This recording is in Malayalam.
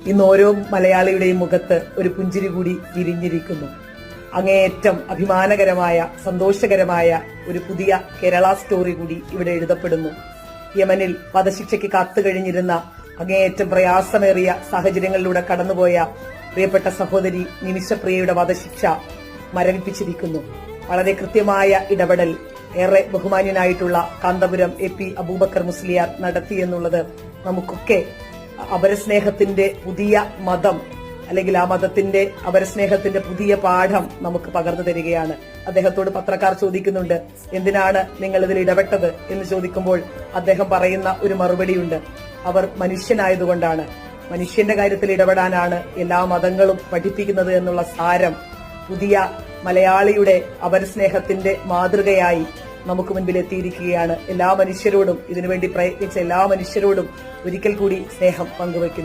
ഇന്ന് ഓരോ മലയാളിയുടെയും മുഖത്ത് ഒരു പുഞ്ചിരി കൂടി വിരിഞ്ഞിരിക്കുന്നു. അങ്ങേയറ്റം അഭിമാനകരമായ സന്തോഷകരമായ ഒരു പുതിയ കേരള സ്റ്റോറി കൂടി ഇവിടെ എഴുതപ്പെടുന്നു. യമനിൽ വധശിക്ഷയ്ക്ക് കാത്തുകഴിഞ്ഞിരുന്ന അങ്ങേയറ്റം പ്രയാസമേറിയ സാഹചര്യങ്ങളിലൂടെ കടന്നുപോയ പ്രിയപ്പെട്ട സഹോദരി നിമിഷപ്രിയയുടെ വധശിക്ഷ മരവിപ്പിച്ചിരിക്കുന്നു. വളരെ കൃത്യമായ ഇടപെടൽ ഏറെ ബഹുമാന്യനായിട്ടുള്ള കാന്തപുരം AP അബൂബക്കർ മുസ്ലിയാർ നടത്തിയെന്നുള്ളത് നമുക്കൊക്കെ അപരസ്നേഹത്തിന്റെ പുതിയ മതം അല്ലെങ്കിൽ ആ മതത്തിന്റെ അപരസ്നേഹത്തിന്റെ പുതിയ പാഠം നമുക്ക് പകർന്നു തരികയാണ്. അദ്ദേഹത്തോട് പത്രക്കാർ ചോദിക്കുന്നുണ്ട്, എന്തിനാണ് നിങ്ങൾ ഇതിൽ ഇടപെട്ടത് എന്ന് ചോദിക്കുമ്പോൾ അദ്ദേഹം പറയുന്ന ഒരു മറുപടിയുണ്ട്, അവർ മനുഷ്യനായതുകൊണ്ടാണ്, മനുഷ്യന്റെ കാര്യത്തിൽ ഇടപെടാനാണ് എല്ലാ മതങ്ങളും പഠിപ്പിക്കുന്നത് എന്നുള്ള സാരം പുതിയ മലയാളിയുടെ അപരസ്നേഹത്തിന്റെ മാതൃകയായി നമുക്ക് മുൻപിൽ എത്തിയിരിക്കുകയാണ്. എല്ലാ മനുഷ്യരോടും ഇതിനുവേണ്ടി പ്രയത്നിച്ച എല്ലാ മനുഷ്യരോടും ഒരിക്കൽ കൂടി സ്നേഹം പങ്കുവയ്ക്കുന്നു.